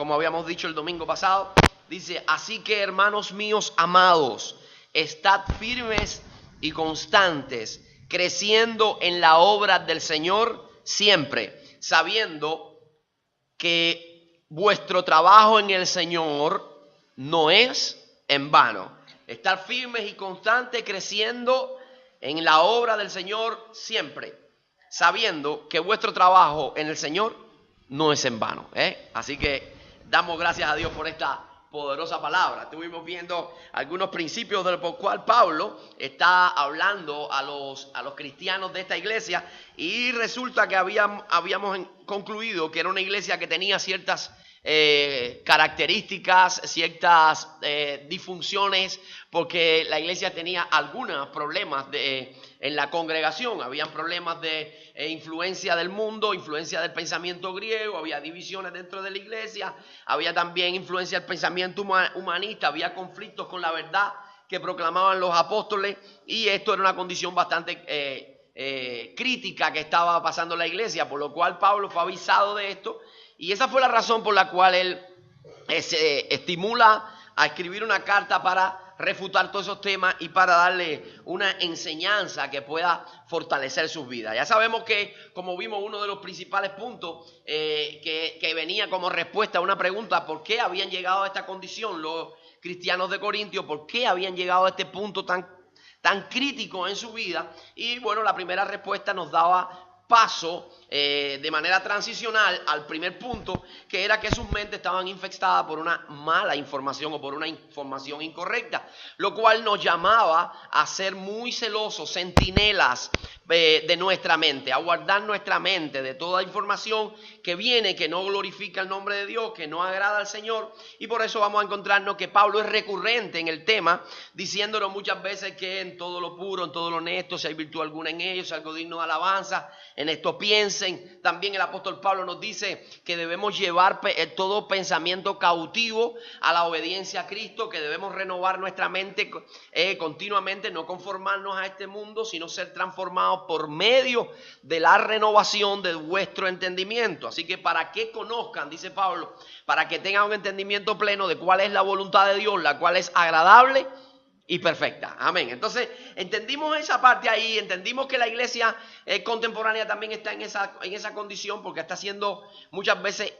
como habíamos dicho el domingo pasado, dice: así que, hermanos míos amados, estad firmes y constantes, creciendo en la obra del Señor siempre, sabiendo que vuestro trabajo en el Señor no es en vano. Estar firmes y constantes, creciendo en la obra del Señor siempre, sabiendo que vuestro trabajo en el Señor no es en vano. Así que damos gracias a Dios por esta poderosa palabra. Estuvimos viendo algunos principios del por cual Pablo está hablando a los cristianos de esta iglesia, y resulta que habíamos concluido que era una iglesia que tenía ciertas características, ciertas disfunciones, porque la iglesia tenía algunos problemas en la congregación. Habían problemas de influencia del mundo, influencia del pensamiento griego, había divisiones dentro de la iglesia, había también influencia del pensamiento humanista, había conflictos con la verdad que proclamaban los apóstoles, y esto era una condición bastante crítica que estaba pasando en la iglesia, por lo cual Pablo fue avisado de esto. Y esa fue la razón por la cual él se estimula a escribir una carta para refutar todos esos temas y para darle una enseñanza que pueda fortalecer sus vidas. Ya sabemos que, como vimos, uno de los principales puntos que venía como respuesta a una pregunta: ¿por qué habían llegado a esta condición los cristianos de Corintio? ¿Por qué habían llegado a este punto tan crítico en su vida? Y bueno, la primera respuesta nos daba paso de manera transicional al primer punto, que era que sus mentes estaban infectadas por una mala información o por una información incorrecta, lo cual nos llamaba a ser muy celosos, centinelas de nuestra mente, a guardar nuestra mente de toda información que viene, que no glorifica el nombre de Dios, que no agrada al Señor. Y por eso vamos a encontrarnos que Pablo es recurrente en el tema, diciéndonos muchas veces que en todo lo puro, en todo lo honesto, si hay virtud alguna en ellos, si algo digno de alabanza, en esto piensen. También el apóstol Pablo nos dice que debemos llevar todo pensamiento cautivo a la obediencia a Cristo, que debemos renovar nuestra mente continuamente, no conformarnos a este mundo, sino ser transformados por medio de la renovación de vuestro entendimiento. Así que para que conozcan, dice Pablo, para que tengan un entendimiento pleno de cuál es la voluntad de Dios, la cual es agradable y perfecta. Amén. Entonces entendimos esa parte ahí, entendimos que la iglesia contemporánea también está en esa condición, porque está siendo muchas veces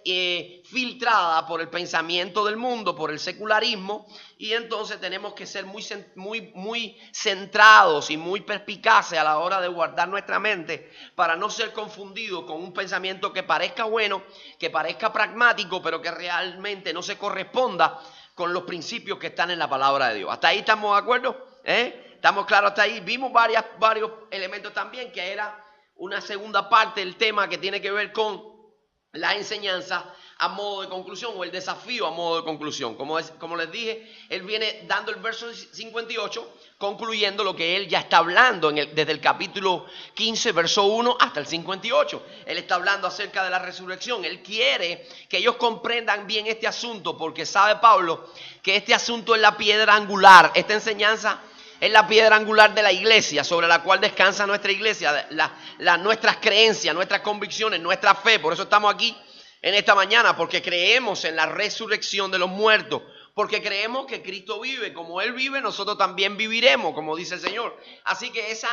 filtrada por el pensamiento del mundo, por el secularismo, y entonces tenemos que ser muy centrados y muy perspicaces a la hora de guardar nuestra mente para no ser confundidos con un pensamiento que parezca bueno, que parezca pragmático, pero que realmente no se corresponda con los principios que están en la palabra de Dios. ¿Hasta ahí estamos de acuerdo? ¿Estamos claros hasta ahí? Vimos varios elementos también, que era una segunda parte del tema que tiene que ver con la enseñanza a modo de conclusión, o el desafío a modo de conclusión. Como les dije, él viene dando el verso 58, concluyendo lo que él ya está hablando desde el capítulo 15, verso 1 hasta el 58. Él está hablando acerca de la resurrección. Él quiere que ellos comprendan bien este asunto, porque sabe Pablo que este asunto es la piedra angular. Esta enseñanza es la piedra angular de la iglesia, sobre la cual descansa nuestra iglesia, nuestras creencias, nuestras convicciones, nuestra fe. Por eso estamos aquí en esta mañana, porque creemos en la resurrección de los muertos, porque creemos que Cristo vive. Como Él vive, nosotros también viviremos, como dice el Señor. Así que esa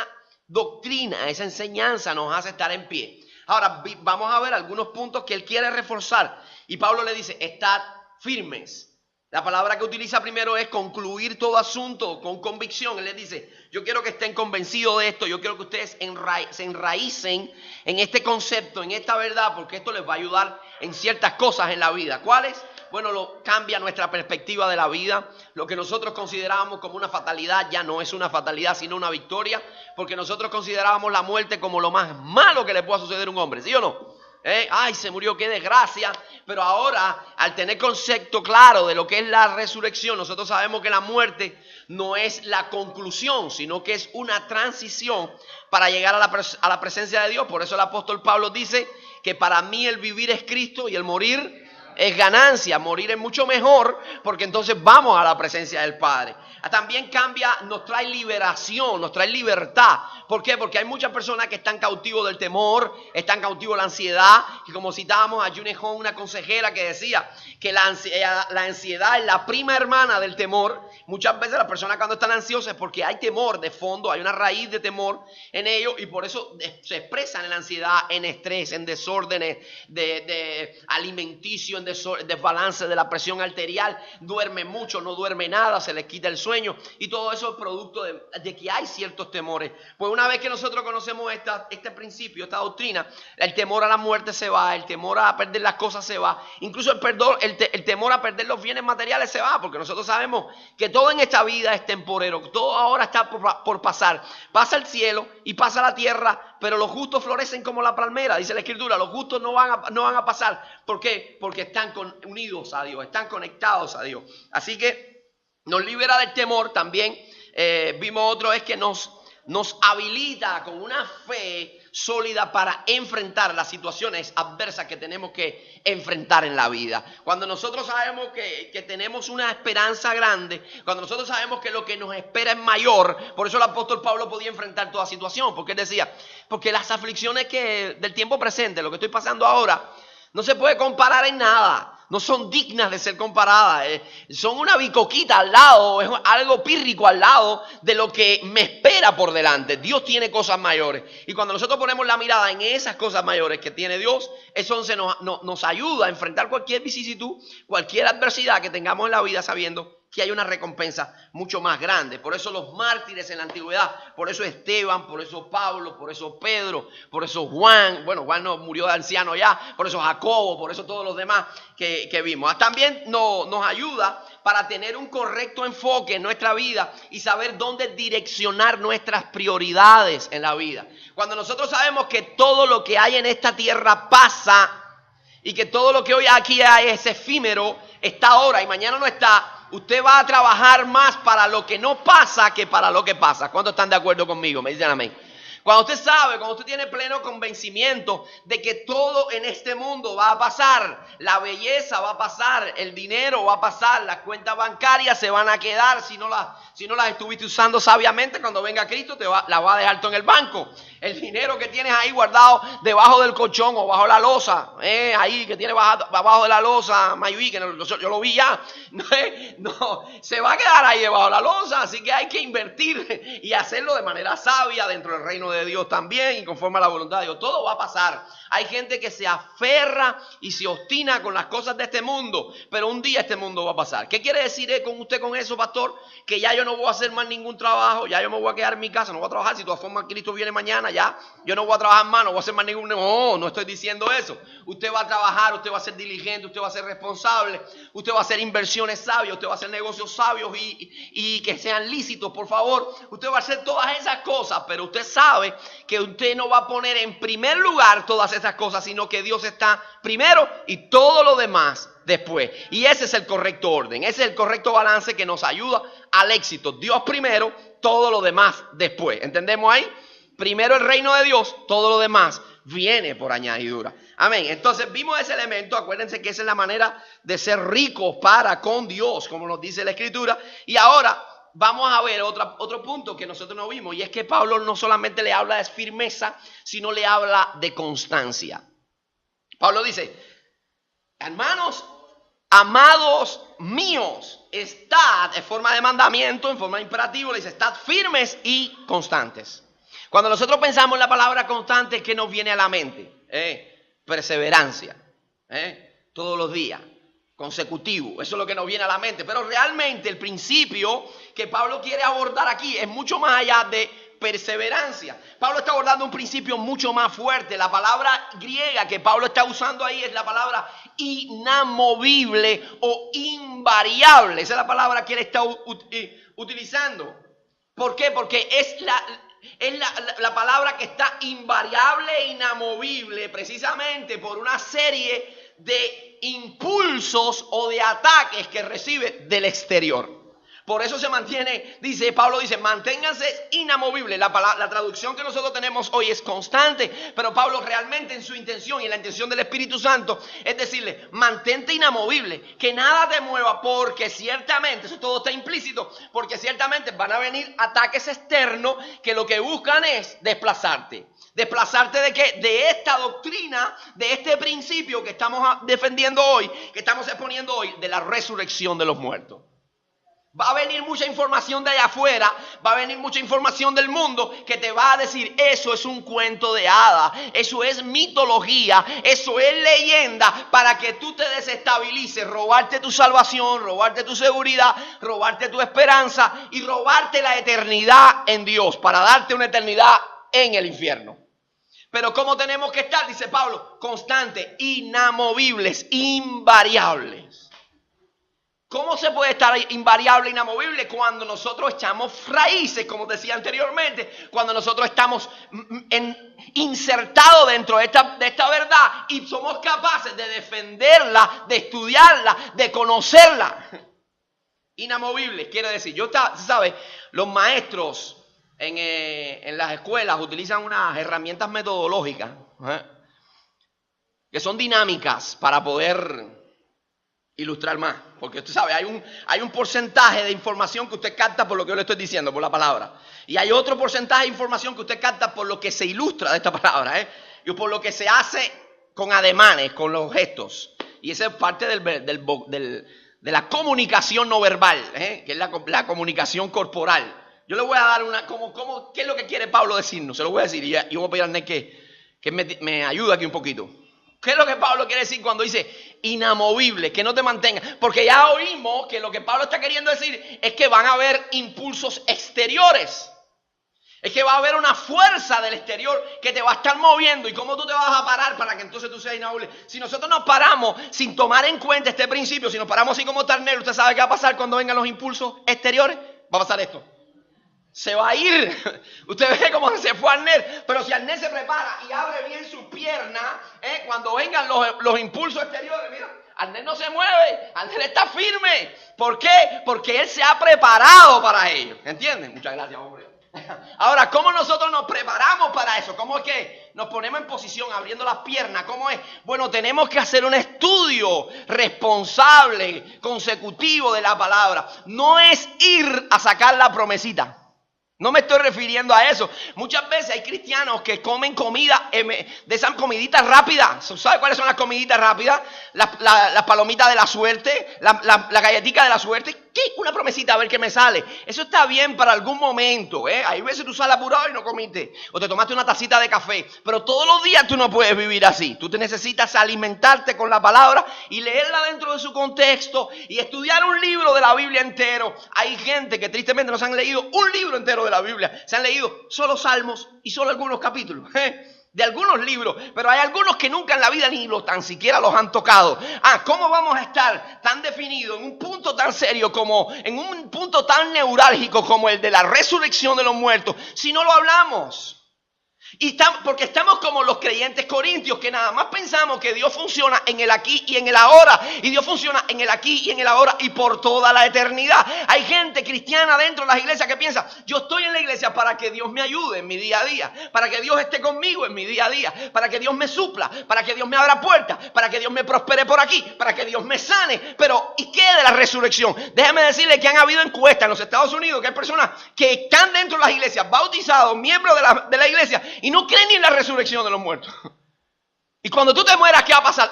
doctrina, esa enseñanza nos hace estar en pie. Ahora vamos a ver algunos puntos que Él quiere reforzar, y Pablo le dice: estad firmes. La palabra que utiliza primero es concluir todo asunto con convicción. Él les dice: yo quiero que estén convencidos de esto, yo quiero que ustedes se enraícen en este concepto, en esta verdad, porque esto les va a ayudar en ciertas cosas en la vida. ¿Cuáles? Bueno, cambia nuestra perspectiva de la vida. Lo que nosotros considerábamos como una fatalidad ya no es una fatalidad, sino una victoria, porque nosotros considerábamos la muerte como lo más malo que le pueda suceder a un hombre, ¿sí o no? Ay, se murió, qué desgracia. Pero ahora, al tener concepto claro de lo que es la resurrección, nosotros sabemos que la muerte no es la conclusión, sino que es una transición para llegar a la presencia de Dios. Por eso el apóstol Pablo dice que para mí el vivir es Cristo y el morir es ganancia. Morir es mucho mejor porque entonces vamos a la presencia del Padre. También cambia, nos trae liberación, nos trae libertad. ¿Por qué? Porque hay muchas personas que están cautivos del temor, están cautivos de la ansiedad. Y como citábamos a June Hong, una consejera que decía que la ansiedad es la prima hermana del temor. Muchas veces las personas cuando están ansiosas es porque hay temor de fondo, hay una raíz de temor en ellos y por eso se expresan en la ansiedad, en estrés, en desórdenes de alimenticio, en desbalance de la presión arterial. Duerme mucho, no duerme nada, se les quita el sueño y todo eso es producto de que hay ciertos temores. Pues una vez que nosotros conocemos este principio, esta doctrina, el temor a la muerte se va, el temor a perder las cosas se va, incluso el temor a perder los bienes materiales se va, porque nosotros sabemos que todo en esta vida es temporero, todo ahora está por pasar. Pasa el cielo y pasa la tierra, pero los justos florecen como la palmera, dice la Escritura. Los justos no van a pasar. ¿Por qué? Porque están unidos a Dios, están conectados a Dios. Así que nos libera del temor. También vimos otro, es que nos habilita con una fe sólida para enfrentar las situaciones adversas que tenemos que enfrentar en la vida. Cuando nosotros sabemos que tenemos una esperanza grande, cuando nosotros sabemos que lo que nos espera es mayor, por eso el apóstol Pablo podía enfrentar toda situación, porque él decía, porque las aflicciones del tiempo presente, lo que estoy pasando ahora, no se puede comparar en nada. No son dignas de ser comparadas. Son una bicoquita al lado, es algo pírrico al lado de lo que me espera por delante. Dios tiene cosas mayores. Y cuando nosotros ponemos la mirada en esas cosas mayores que tiene Dios, eso nos ayuda a enfrentar cualquier vicisitud, cualquier adversidad que tengamos en la vida, sabiendo que hay una recompensa mucho más grande. Por eso los mártires en la antigüedad, por eso Esteban, por eso Pablo, por eso Pedro, por eso Juan, bueno, Juan no murió de anciano ya, por eso Jacobo, por eso todos los demás que vimos. También nos ayuda para tener un correcto enfoque en nuestra vida y saber dónde direccionar nuestras prioridades en la vida. Cuando nosotros sabemos que todo lo que hay en esta tierra pasa y que todo lo que hoy aquí hay es efímero, está ahora y mañana no está, usted va a trabajar más para lo que no pasa que para lo que pasa. ¿Cuántos están de acuerdo conmigo? Me dicen amén. Cuando usted sabe, cuando usted tiene pleno convencimiento de que todo en este mundo va a pasar, la belleza va a pasar, el dinero va a pasar, las cuentas bancarias se van a quedar si no las estuviste usando sabiamente, cuando venga Cristo las va a dejar todo en el banco. El dinero que tienes ahí guardado debajo del colchón o bajo la losa, ahí que tiene abajo de la losa, Mayuí, que yo lo vi ya, no, se va a quedar ahí debajo de la losa, así que hay que invertir y hacerlo de manera sabia dentro del reino de Dios también y conforme a la voluntad de Dios. Todo va a pasar. Hay gente que se aferra y se obstina con las cosas de este mundo, pero un día este mundo va a pasar. ¿Qué quiere decir con usted con eso, pastor? Que ya yo no voy a hacer más ningún trabajo, ya yo me voy a quedar en mi casa, no voy a trabajar. Si de todas formas Cristo viene mañana, ya yo no voy a trabajar más, no voy a hacer más ningún... No estoy diciendo eso. Usted va a trabajar, usted va a ser diligente, usted va a ser responsable, usted va a hacer inversiones sabias, usted va a hacer negocios sabios y que sean lícitos, por favor. Usted va a hacer todas esas cosas, pero usted sabe que usted no va a poner en primer lugar todas esas cosas, sino que Dios está primero y todo lo demás después. Y ese es el correcto orden, ese es el correcto balance que nos ayuda al éxito. Dios primero, todo lo demás después. ¿Entendemos ahí? Primero el reino de Dios, todo lo demás viene por añadidura. Amén. Entonces vimos ese elemento. Acuérdense que esa es la manera de ser ricos para con Dios, como nos dice la Escritura. Y ahora vamos a ver otro punto que nosotros no vimos, y es que Pablo no solamente le habla de firmeza, sino le habla de constancia. Pablo dice, hermanos, amados míos, estad, en forma de mandamiento, en forma de imperativo, le dice, estad firmes y constantes. Cuando nosotros pensamos en la palabra constante, ¿qué nos viene a la mente? Perseverancia, todos los días. Consecutivo, eso es lo que nos viene a la mente, pero realmente el principio que Pablo quiere abordar aquí es mucho más allá de perseverancia. Pablo está abordando un principio mucho más fuerte. La palabra griega que Pablo está usando ahí es la palabra inamovible o invariable. Esa es la palabra que él está utilizando. ¿Por qué? Porque es la palabra que está invariable e inamovible precisamente por una serie de impulsos o de ataques que recibe del exterior. Por eso se mantiene, Pablo dice, manténganse inamovibles. La traducción que nosotros tenemos hoy es constante, pero Pablo realmente en su intención y en la intención del Espíritu Santo es decirle, mantente inamovible, que nada te mueva, porque ciertamente, eso todo está implícito, porque ciertamente van a venir ataques externos que lo que buscan es desplazarte. ¿Desplazarte de qué? De esta doctrina, de este principio que estamos defendiendo hoy, que estamos exponiendo hoy, de la resurrección de los muertos. Va a venir mucha información de allá afuera, va a venir mucha información del mundo que te va a decir, eso es un cuento de hadas, eso es mitología, eso es leyenda, para que tú te desestabilices, robarte tu salvación, robarte tu seguridad, robarte tu esperanza y robarte la eternidad en Dios, para darte una eternidad en el infierno. Pero ¿cómo tenemos que estar? Dice Pablo, constantes, inamovibles, invariables. ¿Cómo se puede estar invariable, inamovible? Cuando nosotros echamos raíces, como decía anteriormente, cuando nosotros estamos insertados dentro de esta verdad y somos capaces de defenderla, de estudiarla, de conocerla. Inamovible quiere decir, ¿sabes? Los maestros en las escuelas utilizan unas herramientas metodológicas que son dinámicas para poder ilustrar más, porque usted sabe, hay un porcentaje de información que usted capta por lo que yo le estoy diciendo, por la palabra, y hay otro porcentaje de información que usted capta por lo que se ilustra de esta palabra, y por lo que se hace con ademanes, con los gestos, y esa es parte de la comunicación no verbal, que es la comunicación corporal. Yo le voy a dar ¿qué es lo que quiere Pablo decirnos? Se lo voy a decir, y yo voy a pedir a Ned que me ayude aquí un poquito. ¿Qué es lo que Pablo quiere decir cuando dice inamovible? Que no te mantenga. Porque ya oímos que lo que Pablo está queriendo decir es que van a haber impulsos exteriores. Es que va a haber una fuerza del exterior que te va a estar moviendo. ¿Y cómo tú te vas a parar para que entonces tú seas inamovible? Si nosotros nos paramos sin tomar en cuenta este principio, si nos paramos así como Tarnero, ¿usted sabe qué va a pasar cuando vengan los impulsos exteriores? Va a pasar esto. Se va a ir. Usted ve cómo se fue Arnel. Pero si Arnel se prepara y abre bien su pierna, cuando vengan los impulsos exteriores, mira, Arnel no se mueve, Arnel está firme. ¿Por qué? Porque él se ha preparado para ello. ¿Entienden? Muchas gracias, hombre. Ahora, ¿cómo nosotros nos preparamos para eso? ¿Cómo es que nos ponemos en posición abriendo las piernas? ¿Cómo es? Bueno, tenemos que hacer un estudio responsable, consecutivo de la palabra. No es ir a sacar la promesita. No me estoy refiriendo a eso. Muchas veces hay cristianos que comen comida de esas comiditas rápidas. ¿Sabe cuáles son las comiditas rápidas? Las palomitas de la suerte, la galletita de la suerte. ¿Qué? Una promesita a ver qué me sale. Eso está bien para algún momento. Hay veces tú sales apurado y no comiste. O te tomaste una tacita de café. Pero todos los días tú no puedes vivir así. Tú te necesitas alimentarte con la palabra y leerla dentro de su contexto y estudiar un libro de la Biblia entero. Hay gente que tristemente no se han leído un libro entero de la Biblia. Se han leído solo salmos y solo algunos capítulos. De algunos libros, pero hay algunos que nunca en la vida ni tan siquiera los han tocado. ¿Cómo vamos a estar tan definidos en un punto tan serio como, en un punto tan neurálgico como el de la resurrección de los muertos, si no lo hablamos? Porque estamos como los creyentes corintios que nada más pensamos que Dios funciona en el aquí y en el ahora, y Dios funciona en el aquí y en el ahora y por toda la eternidad. Hay gente cristiana dentro de las iglesias que piensa, yo estoy en la iglesia para que Dios me ayude en mi día a día, para que Dios esté conmigo en mi día a día, para que Dios me supla, para que Dios me abra puertas, para que Dios me prospere por aquí, para que Dios me sane. Pero ¿y qué de la resurrección? Déjame decirle que han habido encuestas en los Estados Unidos, que hay personas que están dentro de las iglesias, bautizados, miembros de la iglesia, y no creen ni en la resurrección de los muertos. Y cuando tú te mueras, ¿qué va a pasar?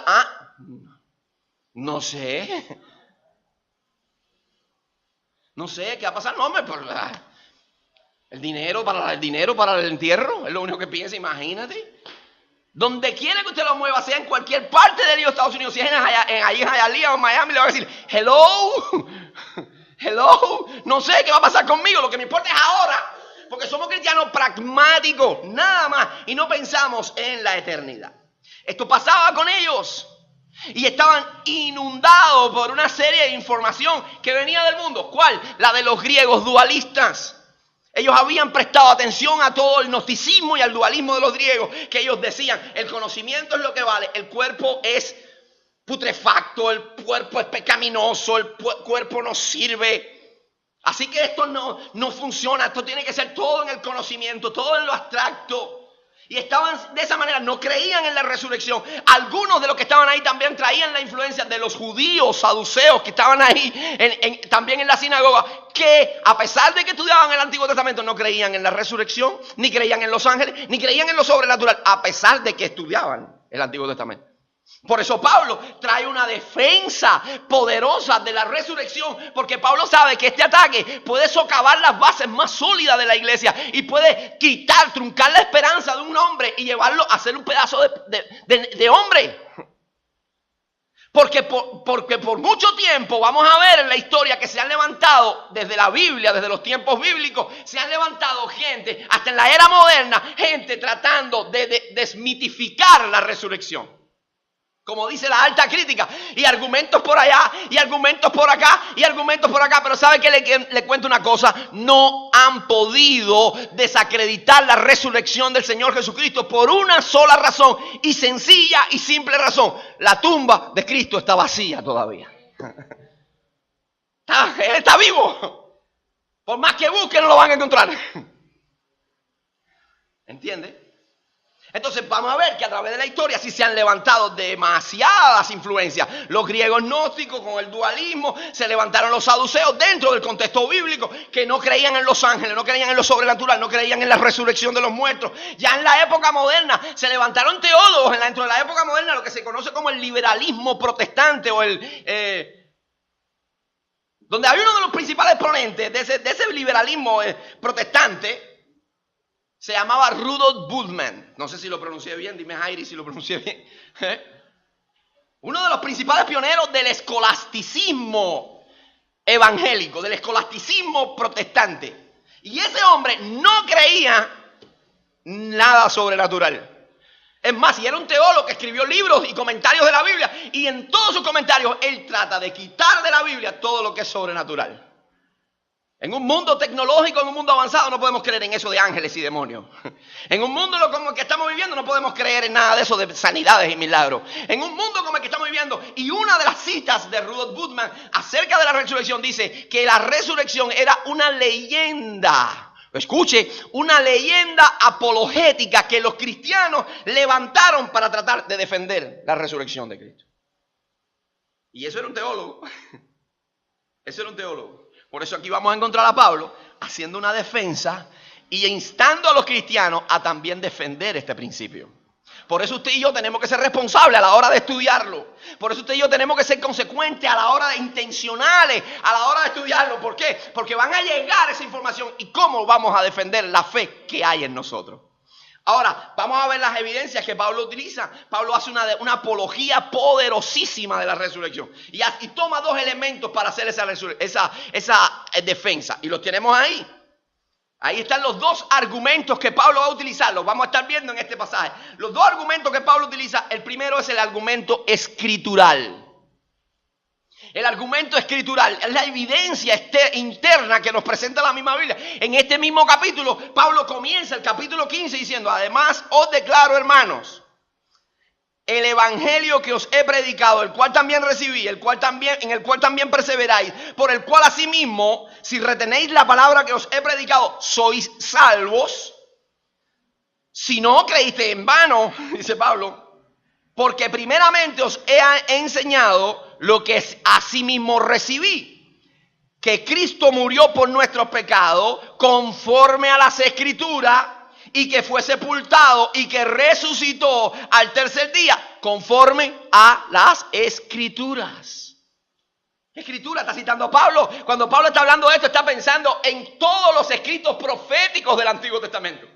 No sé. No sé, ¿qué va a pasar? No, hombre, el dinero para el entierro, es lo único que piensa, imagínate. Donde quiera que usted lo mueva, sea en cualquier parte de los Estados Unidos, si es ahí en Hialeah o en Miami, le va a decir, hello, no sé qué va a pasar conmigo, lo que me importa es ahora. Porque somos cristianos pragmáticos, nada más, y no pensamos en la eternidad. Esto pasaba con ellos. Y estaban inundados por una serie de información que venía del mundo. ¿Cuál? La de los griegos dualistas. Ellos habían prestado atención a todo el gnosticismo y al dualismo de los griegos, que ellos decían, el conocimiento es lo que vale, el cuerpo es putrefacto, el cuerpo es pecaminoso, el cuerpo no sirve. Así que esto no funciona, esto tiene que ser todo en el conocimiento, todo en lo abstracto. Y estaban de esa manera, no creían en la resurrección. Algunos de los que estaban ahí también traían la influencia de los judíos, saduceos, que estaban ahí también en la sinagoga, que a pesar de que estudiaban el Antiguo Testamento, no creían en la resurrección, ni creían en los ángeles, ni creían en lo sobrenatural, a pesar de que estudiaban el Antiguo Testamento. Por eso Pablo trae una defensa poderosa de la resurrección, porque Pablo sabe que este ataque puede socavar las bases más sólidas de la iglesia y puede truncar la esperanza de un hombre y llevarlo a ser un pedazo de hombre. Porque por mucho tiempo vamos a ver en la historia que se han levantado desde la Biblia, desde los tiempos bíblicos, se han levantado gente, hasta en la era moderna, gente tratando de desmitificar la resurrección. Como dice la alta crítica, y argumentos por allá, y argumentos por acá, y argumentos por acá. Pero ¿sabe qué le cuento una cosa? No han podido desacreditar la resurrección del Señor Jesucristo por una sola razón, y sencilla y simple razón. La tumba de Cristo está vacía todavía. Él está vivo. Por más que busquen, no lo van a encontrar. ¿Entiende? Entonces vamos a ver que a través de la historia sí se han levantado demasiadas influencias. Los griegos gnósticos con el dualismo, se levantaron los saduceos dentro del contexto bíblico, que no creían en los ángeles, no creían en lo sobrenatural, no creían en la resurrección de los muertos. Ya en la época moderna se levantaron teólogos, dentro de la época moderna, lo que se conoce como el liberalismo protestante, o donde hay uno de los principales exponentes de ese liberalismo protestante. Se llamaba Rudolf Bultmann. No sé si lo pronuncié bien, dime Jairi si lo pronuncié bien. Uno de los principales pioneros del escolasticismo evangélico, del escolasticismo protestante. Y ese hombre no creía nada sobrenatural. Es más, y era un teólogo que escribió libros y comentarios de la Biblia. Y en todos sus comentarios él trata de quitar de la Biblia todo lo que es sobrenatural. En un mundo tecnológico, en un mundo avanzado, no podemos creer en eso de ángeles y demonios. En un mundo como el que estamos viviendo, no podemos creer en nada de eso de sanidades y milagros. En un mundo como el que estamos viviendo, y una de las citas de Rudolf Bultmann acerca de la resurrección dice que la resurrección era una leyenda. Escuche, una leyenda apologética que los cristianos levantaron para tratar de defender la resurrección de Cristo. Y eso era un teólogo. Eso era un teólogo. Por eso aquí vamos a encontrar a Pablo haciendo una defensa y instando a los cristianos a también defender este principio. Por eso usted y yo tenemos que ser responsables a la hora de estudiarlo. Por eso usted y yo tenemos que ser consecuentes a la hora de intencionales, a la hora de estudiarlo. ¿Por qué? Porque van a llegar esa información y cómo vamos a defender la fe que hay en nosotros. Ahora, vamos a ver las evidencias que Pablo utiliza. Pablo hace una apología poderosísima de la resurrección. Y toma dos elementos para hacer esa defensa. Y los tenemos ahí. Ahí están los dos argumentos que Pablo va a utilizar. Los vamos a estar viendo en este pasaje. Los dos argumentos que Pablo utiliza. El primero es el argumento escritural. El argumento escritural es la evidencia interna que nos presenta la misma Biblia. En este mismo capítulo, Pablo comienza el capítulo 15 diciendo: además os declaro, hermanos, el evangelio que os he predicado, el cual también recibí, en el cual también perseveráis, por el cual asimismo, si retenéis la palabra que os he predicado, sois salvos. Si no creíste en vano, dice Pablo, porque primeramente os he enseñado lo que asimismo recibí, que Cristo murió por nuestros pecados conforme a las Escrituras, y que fue sepultado y que resucitó al tercer día conforme a las Escrituras. Escritura está citando a Pablo. Cuando Pablo está hablando de esto, está pensando en todos los escritos proféticos del Antiguo Testamento.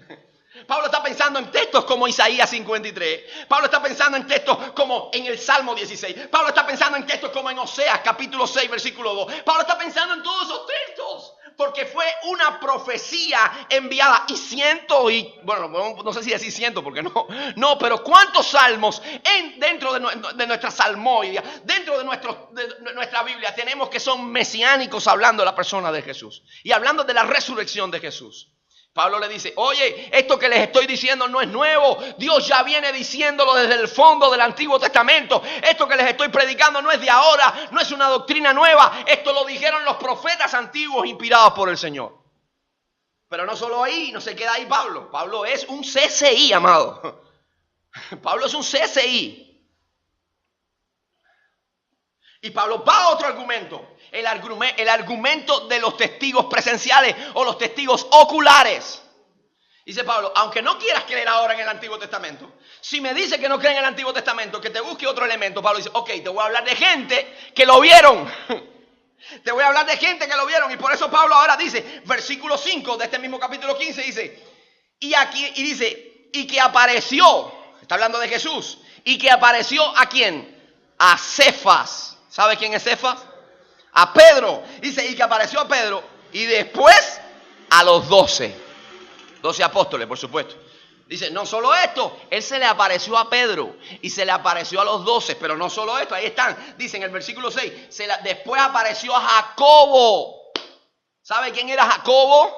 Pablo está pensando en textos como Isaías 53. Pablo está pensando en textos como en el Salmo 16. Pablo está pensando en textos como en Oseas capítulo 6 versículo 2. Pablo está pensando en todos esos textos porque fue una profecía enviada. No sé si decir cientos porque no, pero cuántos salmos dentro de nuestra salmodia, dentro de nuestra Biblia tenemos que son mesiánicos hablando de la persona de Jesús y hablando de la resurrección de Jesús. Pablo le dice, oye, esto que les estoy diciendo no es nuevo. Dios ya viene diciéndolo desde el fondo del Antiguo Testamento. Esto que les estoy predicando no es de ahora, no es una doctrina nueva. Esto lo dijeron los profetas antiguos inspirados por el Señor. Pero no solo ahí, no se queda ahí Pablo. Pablo es un CCI, amado. Pablo es un CCI. Y Pablo va a otro argumento. El argumento de los testigos presenciales o los testigos oculares. Dice Pablo, aunque no quieras creer ahora en el Antiguo Testamento, si me dice que no creen en el Antiguo Testamento, que te busque otro elemento, Pablo dice, ok, te voy a hablar de gente que lo vieron. Te voy a hablar de gente que lo vieron. Y por eso Pablo ahora dice, versículo 5 de este mismo capítulo 15, dice, y que apareció, está hablando de Jesús, y que apareció ¿a quién? A Cefas. ¿Sabe quién es Cefas? A Pedro. Dice, y que apareció a Pedro y después a los 12 apóstoles, por supuesto. Dice, no solo esto, él se le apareció a Pedro y se le apareció a los 12, pero no solo esto, ahí están. Dice en el versículo 6, después apareció a Jacobo. ¿Sabe quién era Jacobo?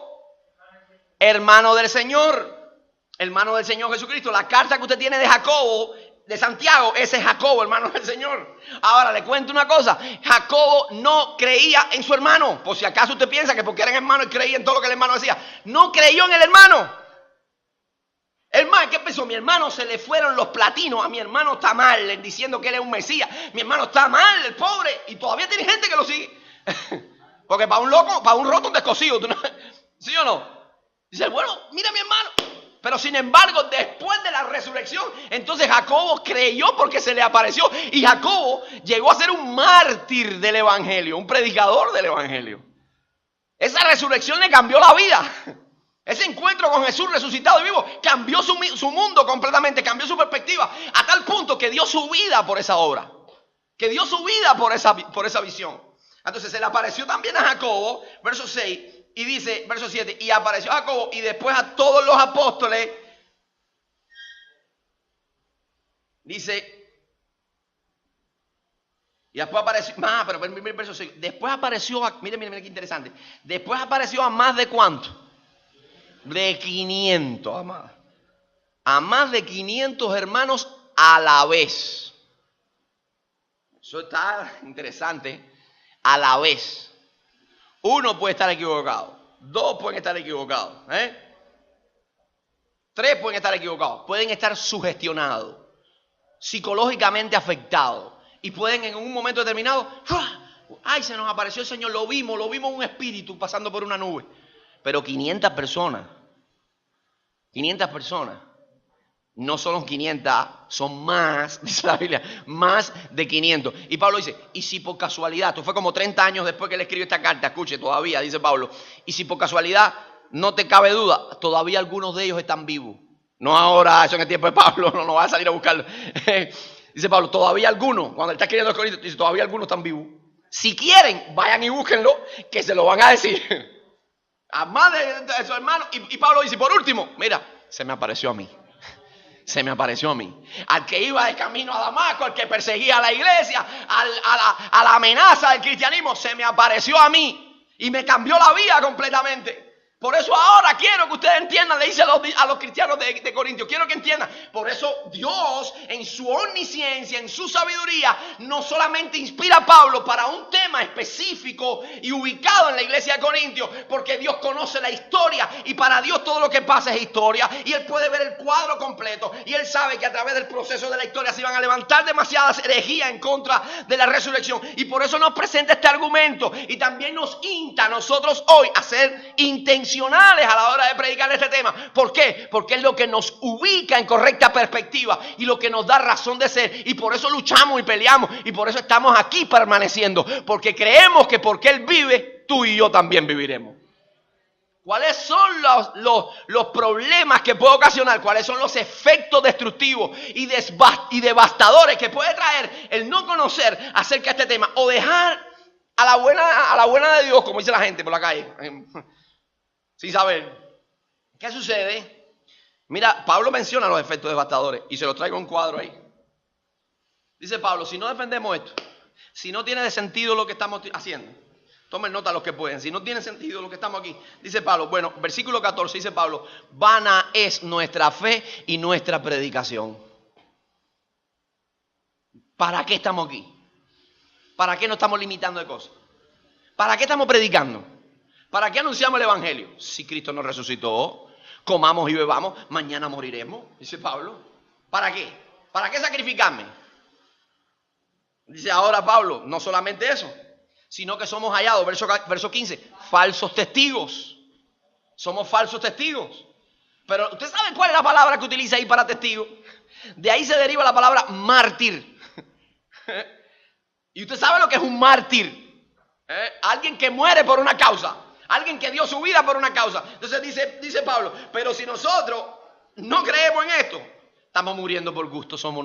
Hermano del Señor. Hermano del Señor Jesucristo. La carta que usted tiene de Jacobo, de Santiago, ese es Jacobo, hermano del Señor. Ahora le cuento una cosa, Jacobo no creía en su hermano, por si acaso usted piensa que porque eran hermanos y creía en todo lo que el hermano decía, no creyó en el hermano. Hermano, ¿qué pensó? Mi hermano se le fueron los platinos, a mi hermano está mal, diciendo que él es un mesías, mi hermano está mal, el pobre, y todavía tiene gente que lo sigue. Porque para un loco, para un roto un descosido, ¿no? ¿Sí o no? Dice, bueno, mira a mi hermano. Pero sin embargo, después de la resurrección, entonces Jacobo creyó porque se le apareció. Y Jacobo llegó a ser un mártir del evangelio, un predicador del evangelio. Esa resurrección le cambió la vida. Ese encuentro con Jesús resucitado y vivo cambió su mundo completamente, cambió su perspectiva. A tal punto que dio su vida por esa obra. Que dio su vida por esa visión. Entonces se le apareció también a Jacobo, verso 6. Y dice, verso 7, y apareció a Jacobo y después a todos los apóstoles. Dice, y después apareció, pero verso 6, después apareció, miren qué interesante. Después apareció a más de ¿cuánto? De 500, amada. A más de 500 hermanos a la vez. Eso está interesante. A la vez. Uno puede estar equivocado. Dos pueden estar equivocados. Tres pueden estar equivocados. Pueden estar sugestionados. Psicológicamente afectados. Y pueden en un momento determinado. ¡Ay! Se nos apareció el Señor. Lo vimos un espíritu pasando por una nube. Pero 500 personas. 500 personas. No son 500, son más, dice la Biblia, más de 500. Y Pablo dice, y si por casualidad, esto fue como 30 años después que él escribió esta carta, escuche, todavía, dice Pablo, y si por casualidad no te cabe duda, todavía algunos de ellos están vivos. No ahora, eso en el tiempo de Pablo, no va a salir a buscarlo. Dice Pablo, todavía algunos, cuando él está escribiendo los Corintios, dice, todavía algunos están vivos. Si quieren, vayan y búsquenlo, que se lo van a decir. A más de su hermano. Y Pablo dice, por último, mira, se me apareció a mí. Se me apareció a mí. Al que iba de camino a Damasco, al que perseguía a la iglesia, a la amenaza del cristianismo, se me apareció a mí y me cambió la vida completamente. Por eso ahora quiero que ustedes entiendan, le dice a los cristianos de Corintios, quiero que entiendan, por eso Dios en su omnisciencia, en su sabiduría, no solamente inspira a Pablo para un tema específico y ubicado en la iglesia de Corintios, porque Dios conoce la historia y para Dios todo lo que pasa es historia y Él puede ver el cuadro completo y Él sabe que a través del proceso de la historia se van a levantar demasiadas herejías en contra de la resurrección y por eso nos presenta este argumento y también nos insta a nosotros hoy a ser intencionales a la hora de predicar este tema. ¿Por qué? Porque es lo que nos ubica en correcta perspectiva y lo que nos da razón de ser y por eso luchamos y peleamos y por eso estamos aquí permaneciendo, porque creemos que porque Él vive, tú y yo también viviremos. ¿Cuáles son los problemas que puede ocasionar? ¿Cuáles son los efectos destructivos y devastadores que puede traer el no conocer acerca de este tema o dejar a la buena de Dios, como dice la gente por la calle? Sin saber. ¿Qué sucede? Mira, Pablo menciona los efectos devastadores y se los traigo un cuadro ahí. Dice Pablo, si no defendemos esto, si no tiene de sentido lo que estamos haciendo, Tomen nota los que pueden. Si no tiene sentido lo que estamos aquí. Dice Pablo, bueno, versículo 14 dice Pablo, vana es nuestra fe y nuestra predicación. ¿Para qué estamos aquí? ¿Para qué nos estamos limitando de cosas? ¿Para qué estamos predicando? ¿Para qué anunciamos el evangelio? Si Cristo nos resucitó, comamos y bebamos, mañana moriremos, dice Pablo. ¿Para qué? ¿Para qué sacrificarme? Dice ahora Pablo, no solamente eso, sino que somos hallados, verso 15, falsos testigos. Somos falsos testigos. Pero ¿usted sabe cuál es la palabra que utiliza ahí para testigo? De ahí se deriva la palabra mártir. Y usted sabe lo que es un mártir. Alguien que muere por una causa. Alguien que dio su vida por una causa. Entonces dice Pablo, pero si nosotros no creemos en esto, estamos muriendo por gusto, somos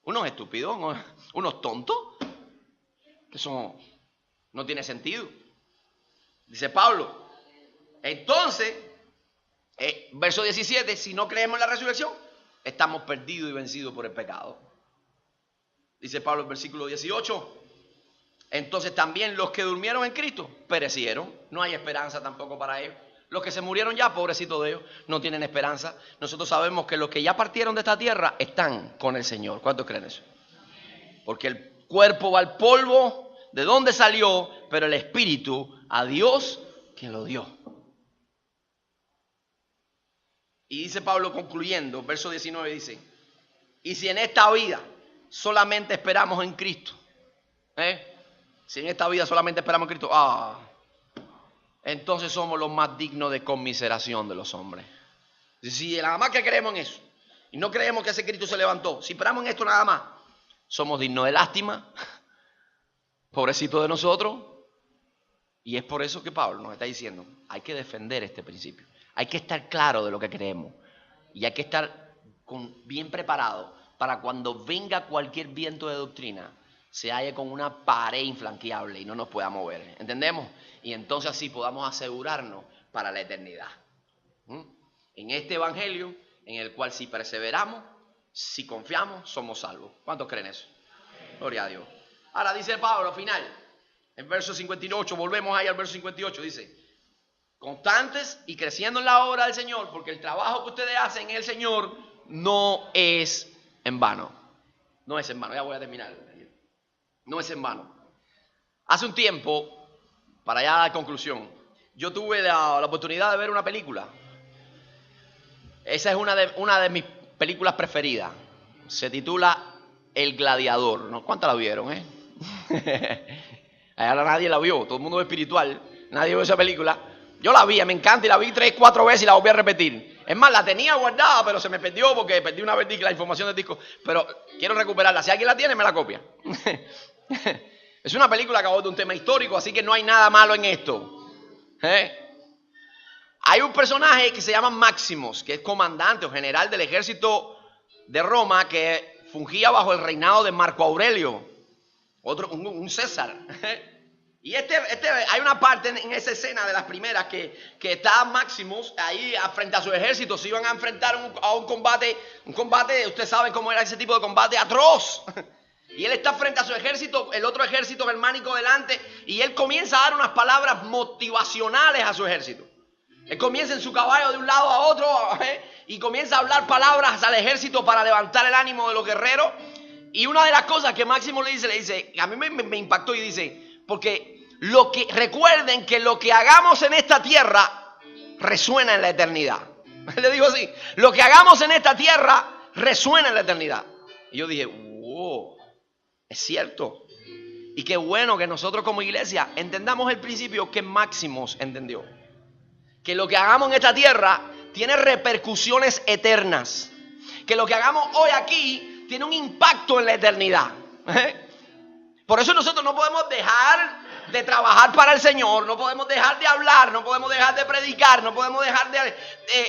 unos estúpidos, unos tontos. Eso no tiene sentido. Dice Pablo. Entonces, verso 17, si no creemos en la resurrección, estamos perdidos y vencidos por el pecado. Dice Pablo en versículo 18. Entonces también los que durmieron en Cristo perecieron. No hay esperanza tampoco para ellos. Los que se murieron ya, pobrecitos de ellos, no tienen esperanza. Nosotros sabemos que los que ya partieron de esta tierra están con el Señor. ¿Cuántos creen eso? Porque el cuerpo va al polvo, de donde salió, pero el espíritu a Dios que lo dio. Y dice Pablo concluyendo, verso 19 dice, y si en esta vida solamente esperamos en Cristo, si en esta vida solamente esperamos en Cristo, entonces somos los más dignos de conmiseración de los hombres. Si nada más que creemos en eso, y no creemos que ese Cristo se levantó, si esperamos en esto nada más, somos dignos de lástima, pobrecito de nosotros. Y es por eso que Pablo nos está diciendo, hay que defender este principio, hay que estar claro de lo que creemos, y hay que estar bien preparado para cuando venga cualquier viento de doctrina, se halle con una pared infranqueable y no nos pueda mover. ¿Entendemos? Y entonces así podamos asegurarnos para la eternidad. En este evangelio, en el cual si perseveramos, si confiamos, somos salvos. ¿Cuántos creen eso? Gloria a Dios. Ahora dice Pablo, al final, en verso 58, volvemos ahí al verso 58, dice, constantes y creciendo en la obra del Señor, porque el trabajo que ustedes hacen en el Señor no es en vano. No es en vano, ya voy a terminar. No es en vano. Hace un tiempo, para ya dar conclusión, yo tuve la oportunidad de ver una película. Esa es una de mis películas preferidas. Se titula El Gladiador. ¿No? ¿Cuántas la vieron? Ahora nadie la vio, todo el mundo es espiritual. Nadie vio esa película. Yo la vi, me encanta y la vi 3, 4 veces y la volví a repetir. Es más, la tenía guardada, pero se me perdió porque perdí una vez la información del disco. Pero quiero recuperarla. Si alguien la tiene, me la copia. Es una película que aborda un tema histórico, así que no hay nada malo en esto. Hay un personaje que se llama Máximos, que es comandante o general del ejército de Roma, que fungía bajo el reinado de Marco Aurelio, un César. Y hay una parte en esa escena de las primeras que está Máximos ahí frente a su ejército. Se iban a enfrentar a un combate, ustedes saben cómo era ese tipo de combate atroz. Y él está frente a su ejército, el otro ejército germánico delante, y él comienza a dar unas palabras motivacionales a su ejército. Él comienza en su caballo de un lado a otro, y comienza a hablar palabras al ejército para levantar el ánimo de los guerreros. Y una de las cosas que Máximo le dice, a mí me impactó y dice, porque recuerden que lo que hagamos en esta tierra resuena en la eternidad. Él le dijo así, lo que hagamos en esta tierra resuena en la eternidad. Y yo dije, wow, es cierto. Y qué bueno que nosotros como iglesia entendamos el principio que Máximos entendió. Que lo que hagamos en esta tierra tiene repercusiones eternas. Que lo que hagamos hoy aquí tiene un impacto en la eternidad. Por eso nosotros no podemos dejar de trabajar para el Señor, no podemos dejar de hablar, no podemos dejar de predicar, no podemos dejar de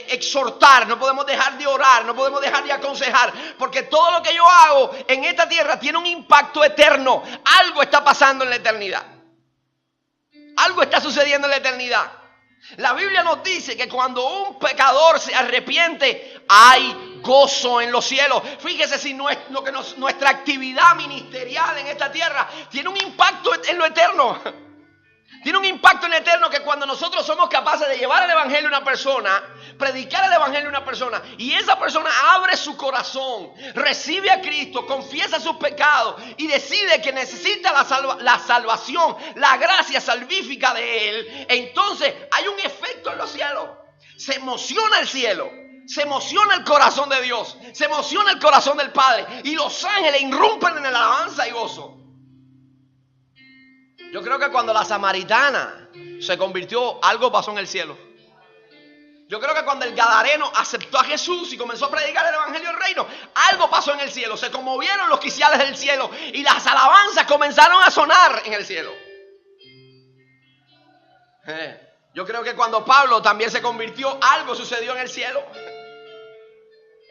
exhortar, no podemos dejar de orar, no podemos dejar de aconsejar, porque todo lo que yo hago en esta tierra tiene un impacto eterno. Algo está pasando en la eternidad. Algo está sucediendo en la eternidad. La Biblia nos dice que cuando un pecador se arrepiente, hay gozo en los cielos. Fíjese si nuestra actividad ministerial en esta tierra tiene un impacto en lo eterno. Tiene un impacto en el eterno que cuando nosotros somos capaces de llevar el evangelio a una persona, predicar el evangelio a una persona, y esa persona abre su corazón, recibe a Cristo, confiesa sus pecados y decide que necesita la salvación, la gracia salvífica de Él, entonces hay un efecto en los cielos. Se emociona el cielo, se emociona el corazón de Dios, se emociona el corazón del Padre, y los ángeles irrumpen en alabanza y gozo. Yo creo que cuando la samaritana se convirtió, algo pasó en el cielo. Yo creo que cuando el gadareno aceptó a Jesús y comenzó a predicar el evangelio del reino, algo pasó en el cielo. Se conmovieron los quiciales del cielo y las alabanzas comenzaron a sonar en el cielo. Yo creo que cuando Pablo también se convirtió, algo sucedió en el cielo.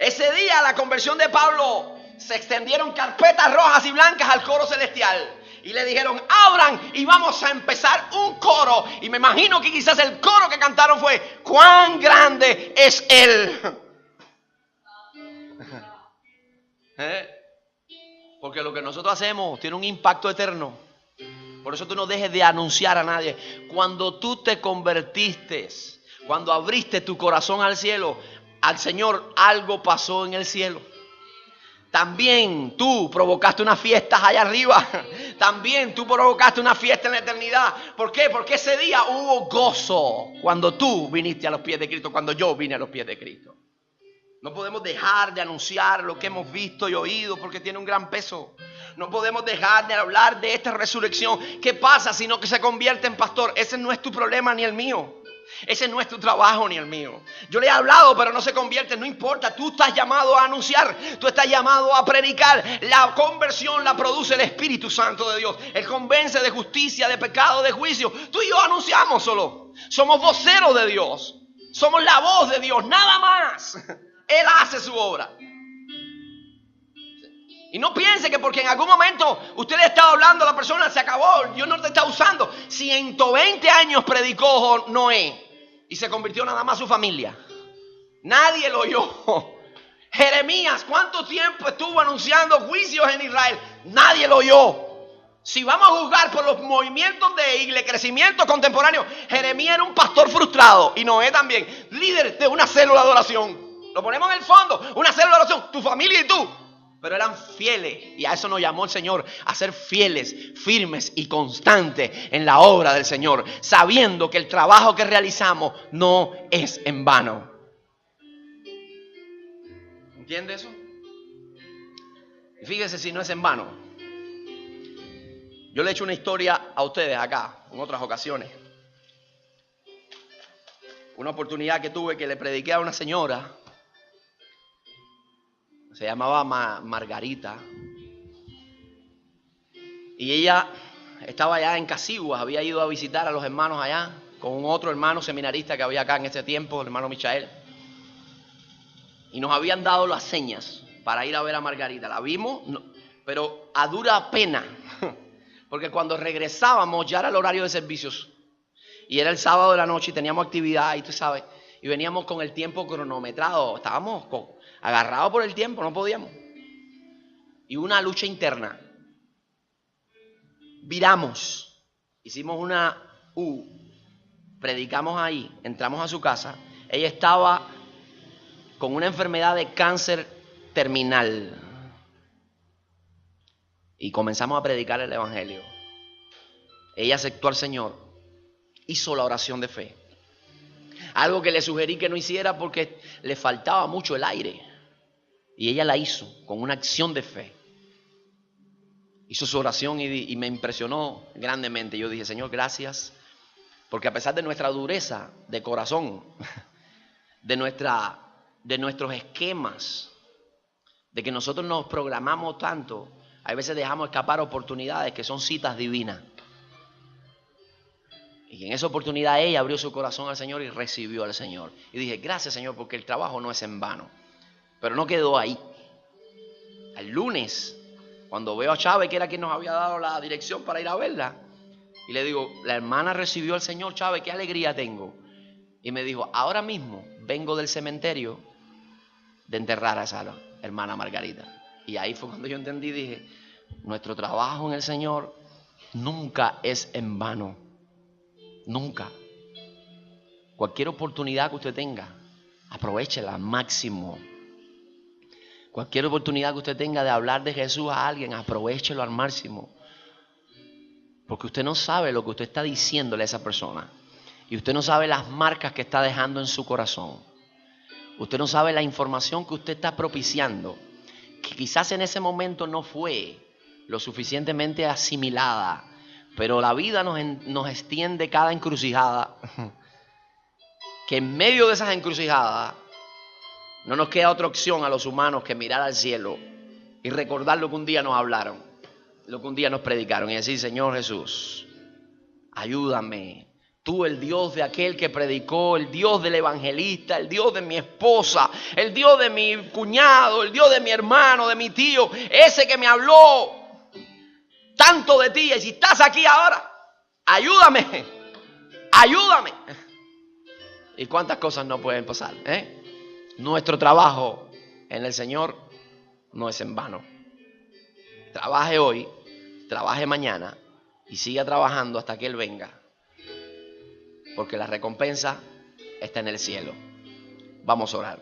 Ese día, la conversión de Pablo, se extendieron carpetas rojas y blancas al coro celestial. Y le dijeron, abran y vamos a empezar un coro. Y me imagino que quizás el coro que cantaron fue, cuán grande es Él. Porque lo que nosotros hacemos tiene un impacto eterno. Por eso tú no dejes de anunciar a nadie. Cuando tú te convertiste, cuando abriste tu corazón al cielo, al Señor, algo pasó en el cielo. También tú provocaste unas fiestas allá arriba. También tú provocaste una fiesta en la eternidad. ¿Por qué? Porque ese día hubo gozo cuando tú viniste a los pies de Cristo, cuando yo vine a los pies de Cristo. No podemos dejar de anunciar lo que hemos visto y oído porque tiene un gran peso. No podemos dejar de hablar de esta resurrección. ¿Qué pasa si no que se convierte en pastor? Ese no es tu problema ni el mío. Ese no es tu trabajo ni el mío. Yo le he hablado, pero no se convierte. No importa, tú estás llamado a anunciar. Tú estás llamado a predicar. La conversión la produce el Espíritu Santo de Dios. Él convence de justicia, de pecado, de juicio. Tú y yo anunciamos solo. Somos voceros de Dios. Somos la voz de Dios, nada más. Él hace su obra. Y no piense que porque en algún momento usted le está hablando a la persona, se acabó, Dios no te está usando. 120 años predicó Noé y se convirtió nada más su familia. Nadie lo oyó. Jeremías, ¿cuánto tiempo estuvo anunciando juicios en Israel? Nadie lo oyó. Si vamos a juzgar por los movimientos de crecimiento contemporáneo, Jeremías era un pastor frustrado y Noé también, líder de una célula de oración. Lo ponemos en el fondo, una célula de oración, tu familia y tú. Pero eran fieles y a eso nos llamó el Señor, a ser fieles, firmes y constantes en la obra del Señor, sabiendo que el trabajo que realizamos no es en vano. ¿Entiende eso? Y fíjese si no es en vano. Yo le he hecho una historia a ustedes acá, en otras ocasiones. Una oportunidad que tuve que le prediqué a una señora. Se llamaba Margarita. Y ella estaba allá en Casiguas, había ido a visitar a los hermanos allá, con un otro hermano seminarista que había acá en ese tiempo, el hermano Michael. Y nos habían dado las señas para ir a ver a Margarita. La vimos, no, pero a dura pena, porque cuando regresábamos ya era el horario de servicios. Y era el sábado de la noche y teníamos actividad, y tú sabes, y veníamos con el tiempo cronometrado, estábamos agarrados por el tiempo, no podíamos. Y una lucha interna. Viramos, hicimos una U, predicamos ahí, entramos a su casa. Ella estaba con una enfermedad de cáncer terminal. Y comenzamos a predicar el evangelio. Ella aceptó al Señor, hizo la oración de fe. Algo que le sugerí que no hiciera porque le faltaba mucho el aire. Y ella la hizo con una acción de fe. Hizo su oración y me impresionó grandemente. Yo dije, Señor, gracias. Porque a pesar de nuestra dureza de corazón, de nuestros esquemas, de que nosotros nos programamos tanto, a veces dejamos escapar oportunidades que son citas divinas. Y en esa oportunidad ella abrió su corazón al Señor y recibió al Señor. Y dije, gracias Señor, porque el trabajo no es en vano. Pero no quedó ahí. El lunes, cuando veo a Chávez, que era quien nos había dado la dirección para ir a verla, y le digo, la hermana recibió al Señor, Chávez, qué alegría tengo. Y me dijo, ahora mismo vengo del cementerio de enterrar a esa hermana Margarita. Y ahí fue cuando yo entendí, dije, nuestro trabajo en el Señor nunca es en vano. Nunca. Cualquier oportunidad que usted tenga, aprovéchela al máximo. Cualquier oportunidad que usted tenga de hablar de Jesús a alguien, aprovéchelo al máximo. Porque usted no sabe lo que usted está diciéndole a esa persona. Y usted no sabe las marcas que está dejando en su corazón. Usted no sabe la información que usted está propiciando, que quizás en ese momento no fue lo suficientemente asimilada, pero la vida nos extiende cada encrucijada, que en medio de esas encrucijadas no nos queda otra opción a los humanos que mirar al cielo y recordar lo que un día nos hablaron, lo que un día nos predicaron y decir: Señor Jesús, ayúdame. Tú, el Dios de aquel que predicó, el Dios del evangelista, el Dios de mi esposa, el Dios de mi cuñado, el Dios de mi hermano, de mi tío, ese que me habló tanto de ti. Y si estás aquí ahora, ayúdame, ayúdame. ¿Y cuántas cosas no pueden pasar? Nuestro trabajo en el Señor no es en vano. Trabaje hoy, trabaje mañana y siga trabajando hasta que Él venga. Porque la recompensa está en el cielo. Vamos a orar.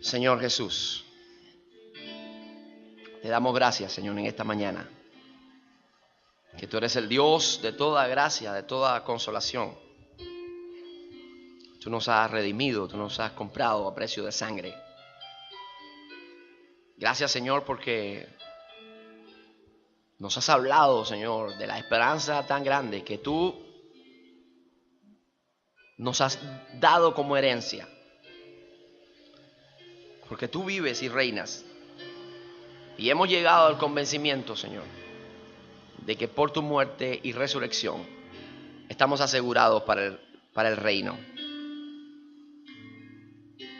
Señor Jesús, te damos gracias, Señor, en esta mañana. Que tú eres el Dios de toda gracia, de toda consolación. Tú nos has redimido, tú nos has comprado a precio de sangre. Gracias, Señor, porque nos has hablado, Señor, de la esperanza tan grande que tú nos has dado como herencia. Porque tú vives y reinas. Y hemos llegado al convencimiento, Señor, de que por tu muerte y resurrección estamos asegurados para el reino.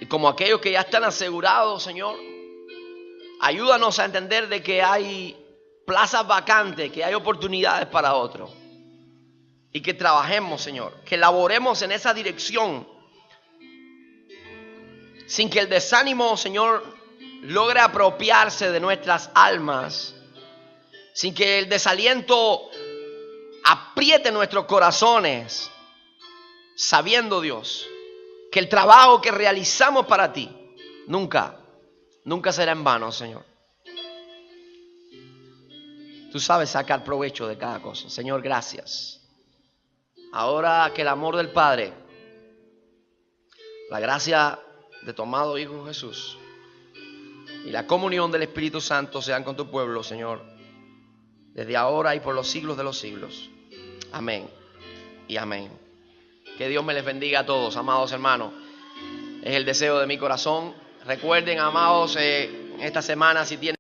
Y como aquellos que ya están asegurados, Señor, ayúdanos a entender de que hay plazas vacantes, que hay oportunidades para otros. Y que trabajemos, Señor, que laboremos en esa dirección, sin que el desánimo, Señor, logre apropiarse de nuestras almas, sin que el desaliento apriete nuestros corazones, sabiendo, Dios, que el trabajo que realizamos para ti nunca será en vano, Señor. Tú sabes sacar provecho de cada cosa. Señor, gracias. Ahora que el amor del Padre, la gracia de tu amado Hijo Jesús y la comunión del Espíritu Santo sean con tu pueblo, Señor, desde ahora y por los siglos de los siglos. Amén y amén. Que Dios me les bendiga a todos, amados hermanos. Es el deseo de mi corazón. Recuerden, amados, esta semana, si tienen